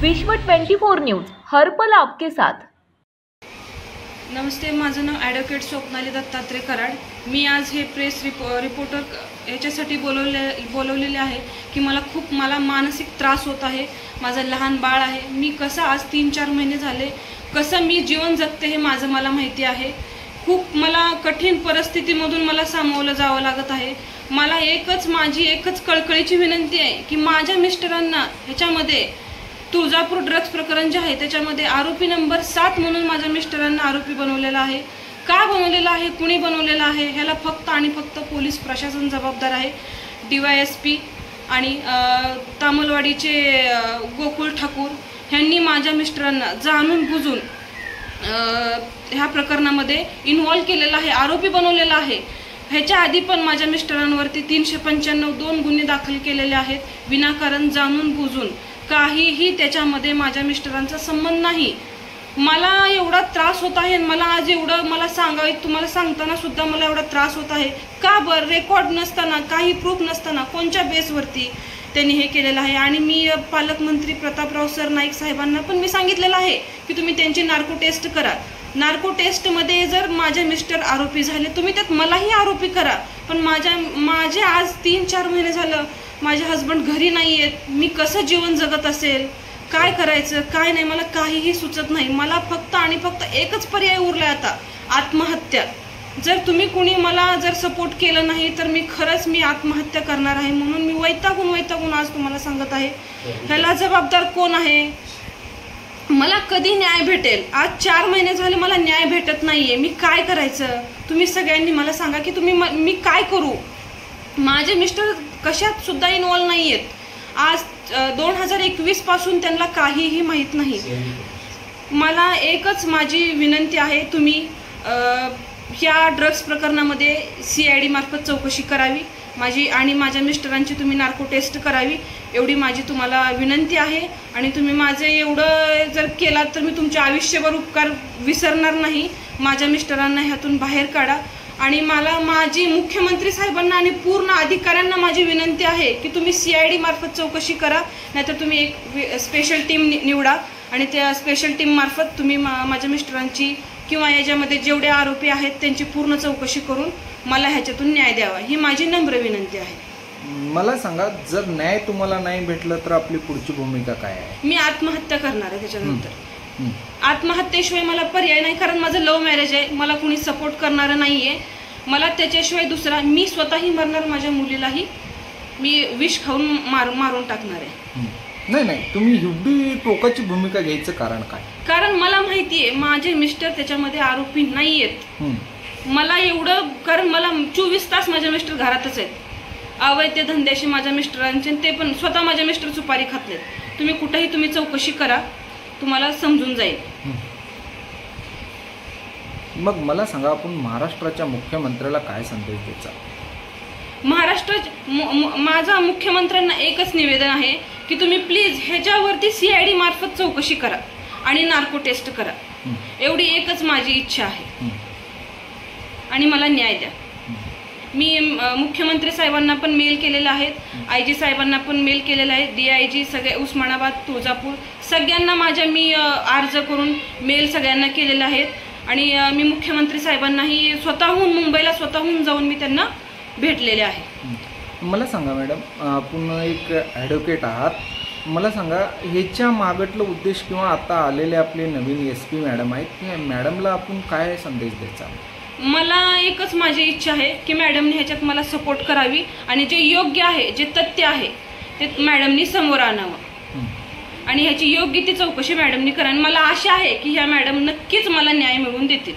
विश्व 24 न्यूज हर पल आपके साथ। नमस्ते, माझं नाव ॲडव्होकेट स्वप्नाली दत्तात्रय कराड। मी आज हे प्रेस रिपोर्टर याच्यासाठी बोलवलेले आहे की मला मानसिक त्रास होत आहे। माझं लहान बाळ आहे। मी कसं आज 3-4 महिने झाले कसं मी जीवन जगते हे मला माहिती आहे। खूप मला कठीण परिस्थितीमधून मला सामोरं जावं लागत आहे। मला माझी एकच कळकळीची विनंती आहे की माझ्या मिस्टरांना ह्याच्यामध्ये तुळजापूर ड्रग्स प्रकरण जे आहे त्याच्यामध्ये आरोपी नंबर 7 म्हणून माझ्या मिस्टरांना आरोपी बनवलेला आहे। का बनवलेला आहे, कुणी बनवलेला आहे ह्याला फक्त आणि फक्त पोलीस प्रशासन जबाबदार आहे। DYSP आणि तामलवाडीचे गोकुळ ठाकूर यांनी माझ्या मिस्टरांना जाणून बुजून ह्या प्रकरणामध्ये इन्व्हॉल्व केलेला आहे, आरोपी बनवलेला आहे। ह्याच्या आधी पण माझ्या मिस्टरांवरती 395 2 गुन्हे दाखल केलेले आहेत विनाकारण जाणून बुजून। काहीही त्याच्यामध्ये माझ्या मिस्टरांचा संबंध नाही। मला एवढा त्रास होत आहे, मला आज एवढं तुम्हाला सांगताना सुद्धा मला एवढा त्रास होत आहे। का बरं रेकॉर्ड नसताना, काही प्रूफ नसताना कोणत्या बेसवरती त्यांनी हे केलेलं आहे। आणि मी पालकमंत्री प्रतापराव सर नाईक साहेबांना पण मी सांगितलेलं आहे की तुम्ही त्यांची नार्को टेस्ट करा। नार्को टेस्टमध्ये जर माझे मिस्टर आरोपी झाले तुम्ही त्यात मलाही आरोपी करा, पण माझे आज 3-4 महिने झालं माझे हस्बंड घरी नाही आहेत। मी कसं जीवन जगत असेल, काय करायचं काय नाही मला काहीही सुचत नाही। मला फक्त आणि फक्त एकच पर्याय उरला आता, आत्महत्या। जर तुम्ही कुणी मला जर सपोर्ट केलं नाही तर मी आत्महत्या करणार आहे। म्हणून मी वैतागून आज तुम्हाला सांगत आहे ह्याला जबाबदार कोण आहे, मला कधी न्याय भेटेल। आज 4 महिने झाले मला न्याय भेटत नाहीये। मी काय करायचं तुम्ही सगळ्यांनी मला सांगा की मी काय करू। माझे मिस्टर कशात सुद्धा इन्व्हॉल्व नाही आहेत। आज 2021 पासून त्यांना काहीही माहीत नाही। मला एकच माझी विनंती आहे, तुम्ही या ड्रग्स प्रकरणामध्ये CID मार्फत चौकशी करावी माझी आणि माझ्या मिस्टरांची तुम्ही नार्को टेस्ट करावी एवढी माझी तुम्हाला विनंती आहे। आणि तुम्ही माझे एवढं जर केलात तर मी तुमच्या आयुष्यभर उपकार विसरणार नाही। माझ्या मिस्टरांना ह्यातून बाहेर काढा। आणि माझी मुख्यमंत्री साहेबांना आणि पूर्ण अधिकाऱ्यांना माझी विनंती आहे की तुम्ही CID मार्फत चौकशी करा, नाहीतर तुम्ही एक स्पेशल टीम निवडा आणि त्या स्पेशल टीम मार्फत तुम्ही माझ्या मिस्टरांची किंवा याच्यामध्ये जेवढे आरोपी आहेत त्यांची पूर्ण चौकशी करून मला ह्याच्यातून न्याय द्यावा ही माझी नम्र विनंती आहे। मला सांगा, जर न्याय तुम्हाला नाही भेटलं तर आपली पुढची भूमिका काय आहे? मी आत्महत्या करणार आहे त्याच्यानंतर। आत्महत्येशिवाय मला पर्याय नाही, कारण माझं लव्ह मॅरेज आहे। मला कुणी सपोर्ट करणारं नाहीये। मला त्याच्याशिवाय दुसरा मी स्वतःही मरणार, माझ्या मुलीलाही मी विष खाऊन मारून टाकणार आहे। नाही, तुम्ही एवढी टोकाची भूमिका घ्यायचं कारण काय? कारण मला माहिती आहे माझे मिस्टर त्याच्यामध्ये आरोपी नाही आहेत। मला एवढं, कारण मला 24 तास माझे मिस्टर घरातच आहेत। अवैध धंद्याशी माझ्या मिस्टरांचे, ते पण स्वतः माझे मिस्टर सुपारी खातलेत। तुम्ही कुठेही चौकशी करा, तुम्हाला समजून जाईल। मग मला सांगा, आपण महाराष्ट्राच्या मुख्यमंत्र्याला काय संदेश द्यायचा? माझा मुख्यमंत्र्यांना एकच निवेदन आहे की तुम्ही प्लीज ह्याच्यावरती CID मार्फत चौकशी करा आणि नार्को टेस्ट करा, एवढी एकच माझी इच्छा आहे। आणि मला न्याय द्या। मी मुख्यमंत्री साहेबांना पण मेल केलेला आहे, IG साहेबांना पण मेल केलेला आहे, DIG सगळे उस्मानाबाद तुळजापूर सगळ्यांना मी अर्ज करून मेल सगळ्यांना केलेले आहेत। आणि मी मुख्यमंत्री साहेबांनाही स्वतःहून मुंबईला जाऊन मी त्यांना भेटलेले आहे। मला सांगा मॅडम, आपण एक ॲडव्होकेट आहात, मला सांगा ह्याच्या मागटलं उद्देश किंवा आता आलेले आपले नवीन SP मॅडम आहेत, त्या मॅडमला आपण काय संदेश द्यायचा? मला एकच माझी इच्छा आहे की मॅडमने ह्याच्यात मला सपोर्ट करावी आणि जे योग्य आहे, जे तथ्य आहे ते मॅडमनी समोर आणावं आणि ह्याची योग्य ती चौकशी मॅडमनी करा। मला आशा आहे की ह्या मॅडम नक्कीच मला न्याय मिळवून देतील।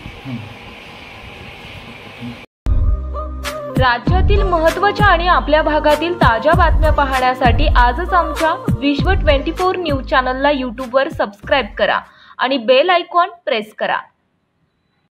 राज्यातील महत्त्वाच्या आणि आपल्या भागातील ताज्या बातम्या पाहण्यासाठी आजच आमच्या विश्व 24 न्यूज चॅनलला YouTube वर सबस्क्राईब करा आणि बेल आयकॉन प्रेस करा।